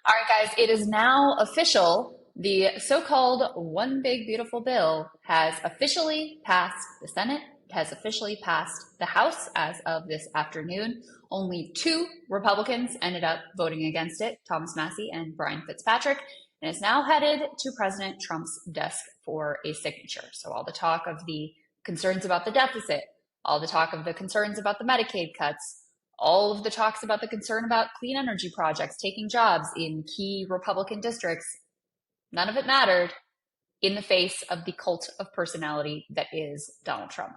All right, guys, it is now official. The so-called One Big Beautiful Bill has officially passed the Senate, has officially passed the House as of this afternoon. Only two Republicans ended up voting against it, Thomas Massey and Brian Fitzpatrick, and is now headed to President Trump's desk for a signature. So all the talk of the concerns about the deficit, all the talk of the concerns about the Medicaid cuts, all of the talks about the concern about clean energy projects taking jobs in key Republican districts, none of it mattered in the face of the cult of personality that is Donald Trump.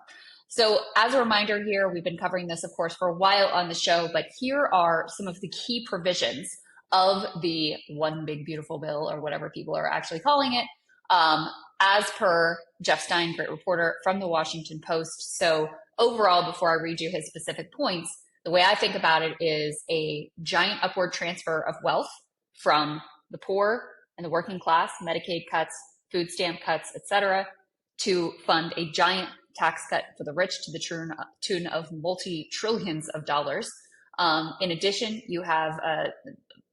So as a reminder here, we've been covering this, of course, for a while on the show, but here are some of the key provisions of the One Big Beautiful Bill, or whatever people are actually calling it, as per Jeff Stein, great reporter from the Washington Post. So overall, before I read you his specific points, the way I think about it is a giant upward transfer of wealth from the poor and the working class, Medicaid cuts, food stamp cuts, etc., to fund a giant tax cut for the rich to the tune of multi-trillions of dollars. In addition, you have an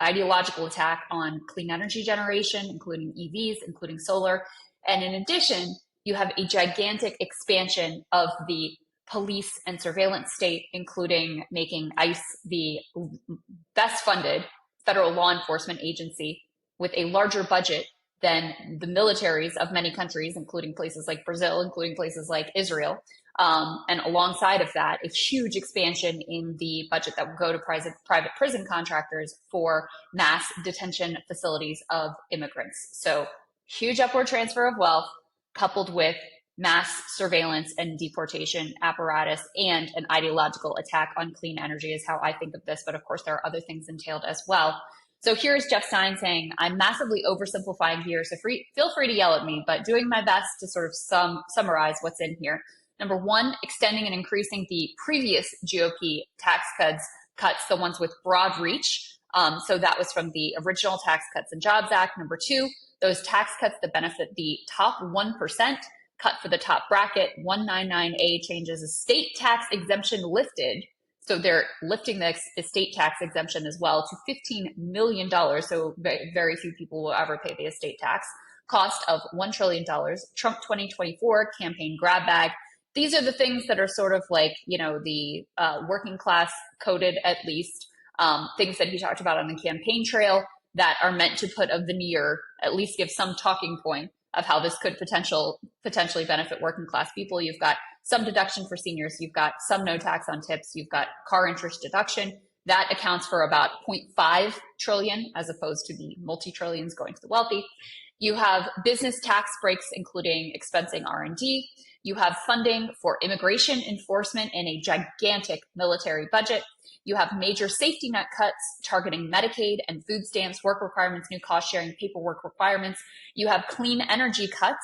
ideological attack on clean energy generation, including EVs, including solar. And in addition, you have a gigantic expansion of the police and surveillance state, including making ICE the best funded federal law enforcement agency with a larger budget than the militaries of many countries, including places like Brazil, including places like Israel. And alongside of that, a huge expansion in the budget that will go to private prison contractors for mass detention facilities of immigrants. So huge upward transfer of wealth coupled with mass surveillance and deportation apparatus and an ideological attack on clean energy is how I think of this. But of course, there are other things entailed as well. So here's Jeff Stein saying, I'm massively oversimplifying here, so feel free to yell at me, but doing my best to sort of summarize what's in here. Number one, extending and increasing the previous GOP tax cuts, the ones with broad reach. So that was from the original Tax Cuts and Jobs Act. Number two, those tax cuts that benefit the top 1%, cut for the top bracket. 199A changes estate tax exemption lifted. So they're lifting the estate tax exemption as well to $15 million. So very few people will ever pay the estate tax. Cost of $1 trillion. Trump 2024 campaign grab bag. These are the things that are sort of like, the working class coded, at least, things that he talked about on the campaign trail that are meant to put a veneer, at least give some talking point of how this could potentially benefit working class people. You've got some deduction for seniors. You've got some no tax on tips. You've got car interest deduction. That accounts for about 0.5 trillion as opposed to the multi-trillions going to the wealthy. You have business tax breaks, including expensing R&D. You have funding for immigration enforcement and a gigantic military budget. You have major safety net cuts targeting Medicaid and food stamps, work requirements, new cost sharing, paperwork requirements. You have clean energy cuts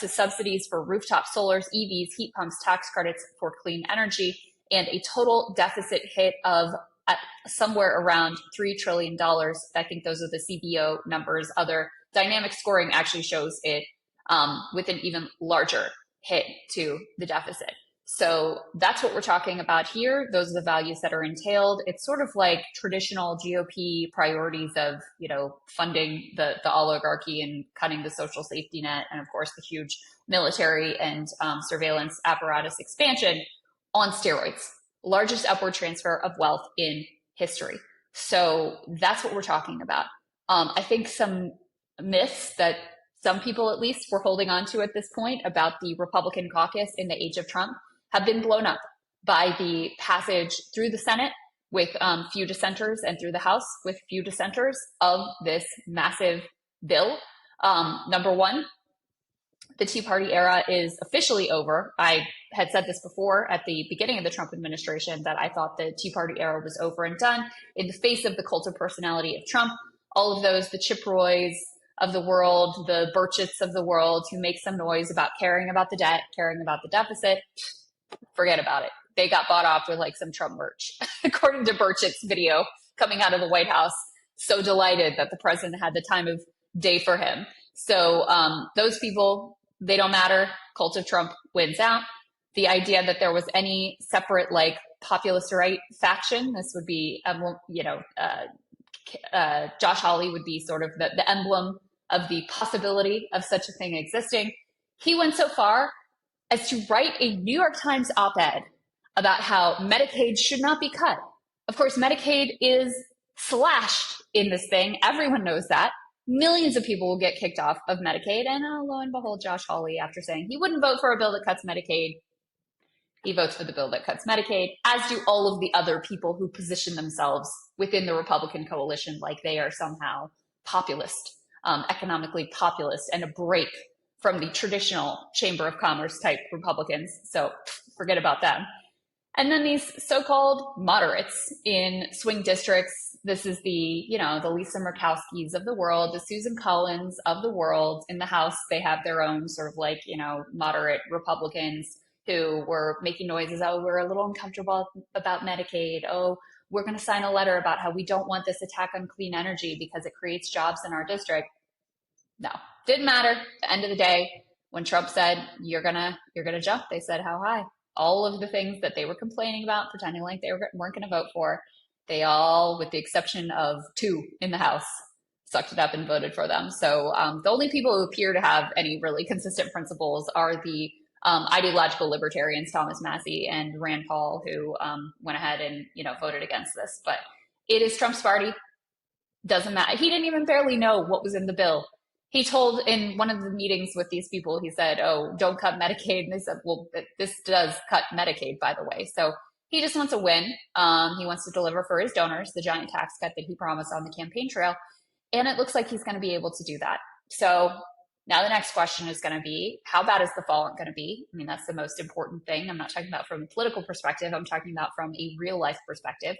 to subsidies for rooftop solars, EVs, heat pumps, tax credits for clean energy, and a total deficit hit of somewhere around $3 trillion. I think those are the CBO numbers. Other dynamic scoring actually shows it with an even larger hit to the deficit. So that's what we're talking about here. Those are the values that are entailed. It's sort of like traditional GOP priorities of, funding the oligarchy and cutting the social safety net, and of course the huge military and surveillance apparatus expansion on steroids. Largest upward transfer of wealth in history. So that's what we're talking about. I think some myths that some people at least were holding on to at this point about the Republican caucus in the age of Trump have been blown up by the passage through the Senate with few dissenters and through the House with few dissenters of this massive bill. Number one, the Tea Party era is officially over. I had said this before at the beginning of the Trump administration that I thought the Tea Party era was over and done in the face of the cult of personality of Trump. All of those, the Chip Roys of the world, the Burchetts of the world who make some noise about caring about the debt, caring about the deficit, forget about it. They got bought off with like some Trump merch. According to Burchett's video coming out of the White House, so delighted that the president had the time of day for him. So those people, they don't matter. Cult of Trump wins out. The idea that there was any separate like populist right faction, this would be, Josh Hawley would be sort of the emblem of the possibility of such a thing existing. He went so far as to write a New York Times op-ed about how Medicaid should not be cut. Of course, Medicaid is slashed in this thing. Everyone knows that. Millions of people will get kicked off of Medicaid. And lo and behold, Josh Hawley, after saying he wouldn't vote for a bill that cuts Medicaid, he votes for the bill that cuts Medicaid, as do all of the other people who position themselves within the Republican coalition like they are somehow populist, economically populist, and a break from the traditional Chamber of Commerce type Republicans. So forget about them. And then these so-called moderates in swing districts. This is the Lisa Murkowskis of the world, the Susan Collins of the world. In the House, they have their own sort of moderate Republicans who were making noises. Oh, we're a little uncomfortable about Medicaid. Oh, we're going to sign a letter about how we don't want this attack on clean energy because it creates jobs in our district. No, didn't matter. At the end of the day, when Trump said, you're gonna jump, they said, how high? All of the things that they were complaining about, pretending like they weren't going to vote for, they all, with the exception of 2 in the House, sucked it up and voted for them. So the only people who appear to have any really consistent principles are the ideological libertarians, Thomas Massie and Rand Paul, who went ahead and voted against this. But it is Trump's party. Doesn't matter. He didn't even barely know what was in the bill. He told in one of the meetings with these people, he said, oh, don't cut Medicaid. And they said, well, this does cut Medicaid, by the way. So he just wants to win. He wants to deliver for his donors the giant tax cut that he promised on the campaign trail. And it looks like he's going to be able to do that. So now the next question is going to be, how bad is the fallout going to be? I mean, that's the most important thing. I'm not talking about from a political perspective. I'm talking about from a real life perspective.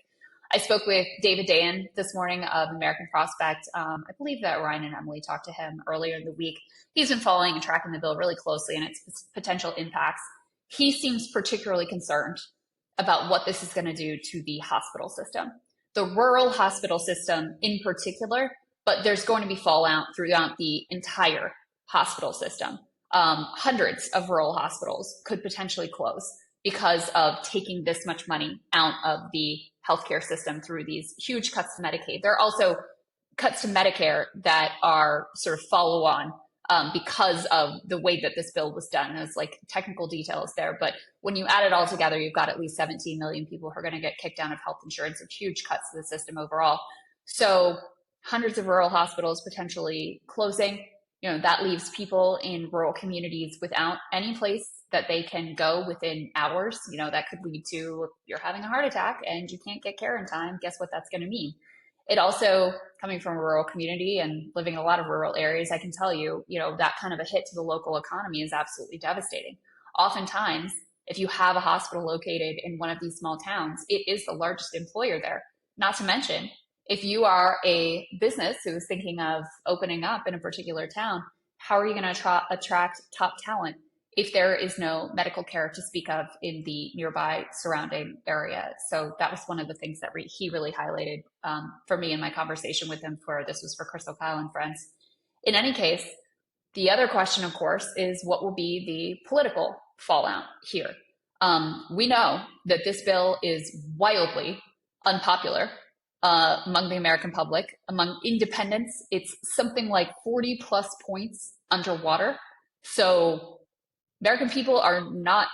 I spoke with David Dayen this morning of American Prospect. I believe that Ryan and Emily talked to him earlier in the week. He's been following and tracking the bill really closely and its potential impacts. He seems particularly concerned about what this is going to do to the hospital system, the rural hospital system in particular, but there's going to be fallout throughout the entire hospital system. Hundreds of rural hospitals could potentially close because of taking this much money out of the healthcare system through these huge cuts to Medicaid. There are also cuts to Medicare that are sort of follow on because of the way that this bill was done. There's technical details there, but when you add it all together, you've got at least 17 million people who are going to get kicked out of health insurance, with huge cuts to the system overall. So hundreds of rural hospitals potentially closing. That leaves people in rural communities without any place that they can go within hours. That could lead to, you're having a heart attack and you can't get care in time. Guess what that's going to mean? It also, coming from a rural community and living in a lot of rural areas, I can tell you, that kind of a hit to the local economy is absolutely devastating. Oftentimes, if you have a hospital located in one of these small towns, it is the largest employer there. Not to mention, if you are a business who is thinking of opening up in a particular town, how are you going to attract top talent if there is no medical care to speak of in the nearby surrounding area? So that was one of the things that he really highlighted for me in my conversation with him. This was for Krystal, Kyle, and friends. In any case, the other question, of course, is what will be the political fallout here? We know that this bill is wildly unpopular among the American public. Among independents, it's something like 40 plus points underwater. So American people are not,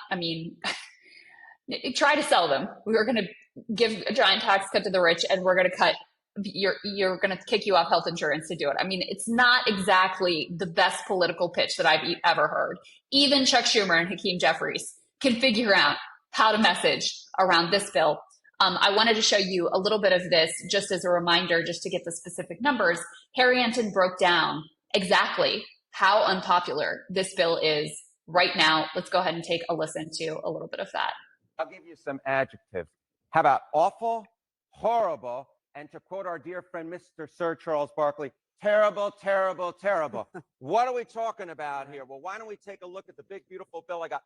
try to sell them. We're going to give a giant tax cut to the rich and we're going to cut, you're going to kick you off health insurance to do it. It's not exactly the best political pitch that I've ever heard. Even Chuck Schumer and Hakeem Jeffries can figure out how to message around this bill. I wanted to show you a little bit of this just as a reminder, just to get the specific numbers. Harry Anton broke down exactly how unpopular this bill is right now. Let's go ahead and take a listen to a little bit of that. I'll give you some adjectives. How about awful, horrible, and to quote our dear friend, Mr. Sir Charles Barkley, terrible, terrible, terrible. What are we talking about here? Well, why don't we take a look at the big, beautiful bill? I got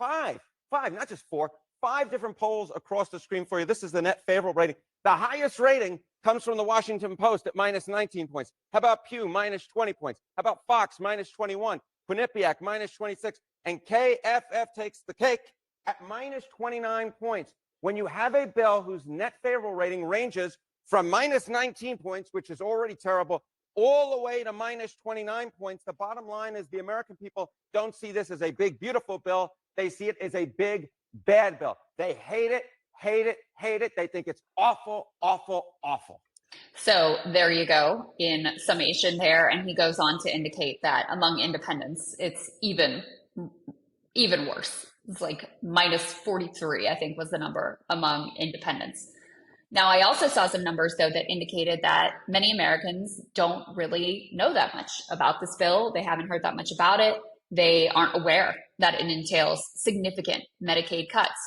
five, not just four, 5 different polls across the screen for you. This is the net favorable rating. The highest rating comes from the Washington Post at minus 19 points. How about Pew, minus 20 points? How about Fox, minus 21? Quinnipiac, minus 26. And KFF takes the cake at minus 29 points. When you have a bill whose net favorable rating ranges from minus 19 points, which is already terrible, all the way to minus 29 points. The bottom line is the American people don't see this as a big, beautiful bill. They see it as a big, bad bill. They hate it, hate it, hate it. They think it's awful, awful, awful. So there you go in summation there. And he goes on to indicate that among independents, it's even worse. It's like minus 43, I think was the number among independents. Now, I also saw some numbers, though, that indicated that many Americans don't really know that much about this bill. They haven't heard that much about it. They aren't aware that it entails significant Medicaid cuts.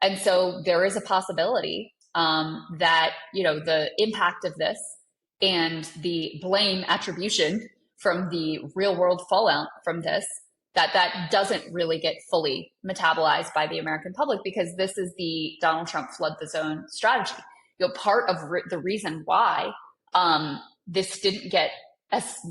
And so there is a possibility that, you know, the impact of this and the blame attribution from the real world fallout from this, that doesn't really get fully metabolized by the American public, because this is the Donald Trump flood the zone strategy. You know, part of the reason why this didn't get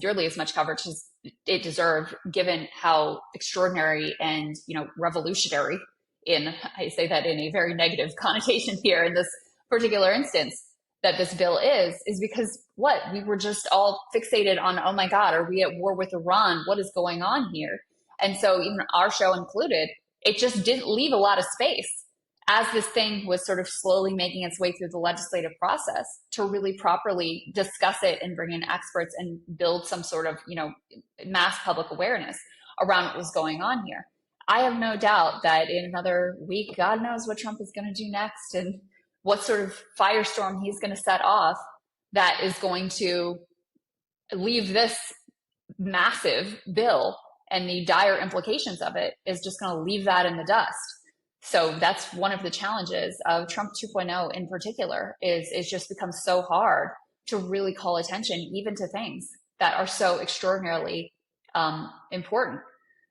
nearly as much coverage as it deserved, given how extraordinary and, you know, revolutionary, I say that in a very negative connotation here in this particular instance, that this bill is because we were just all fixated on, oh my God, are we at war with Iran? What is going on here? And so even our show included, it just didn't leave a lot of space as this thing was sort of slowly making its way through the legislative process to really properly discuss it and bring in experts and build some sort of, you know, mass public awareness around what was going on here. I have no doubt that in another week, God knows what Trump is going to do next and what sort of firestorm he's going to set off that is going to leave this massive bill and the dire implications of it is just going to leave that in the dust. So that's one of the challenges of Trump 2.0 in particular, is it's just become so hard to really call attention even to things that are so extraordinarily important.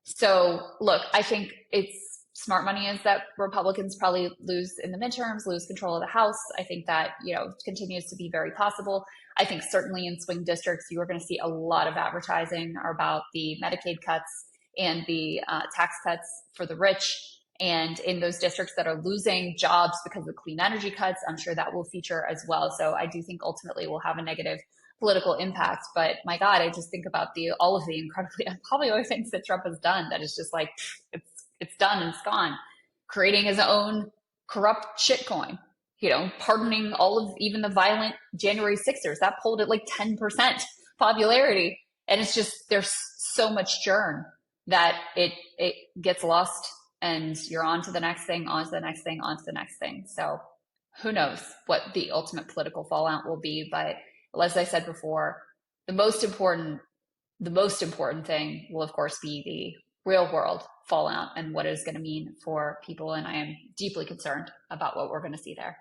So look, I think it's smart money is that Republicans probably lose in the midterms, lose control of the House. I think that, you know, continues to be very possible. I think certainly in swing districts, you are going to see a lot of advertising about the Medicaid cuts and the tax cuts for the rich. And in those districts that are losing jobs because of clean energy cuts, I'm sure that will feature as well. So I do think ultimately will have a negative political impact. But my God, I just think about all of the incredibly unpopular things that Trump has done that is just like, it's done and it's gone. Creating his own corrupt shitcoin, you know, pardoning all of even the violent January 6ers. That polled at like 10% popularity. And it's just, there's so much churn that it gets lost. And you're on to the next thing, on to the next thing, on to the next thing. So who knows what the ultimate political fallout will be. But as I said before, the most important thing will, of course, be the real world fallout and what it is going to mean for people. And I am deeply concerned about what we're going to see there.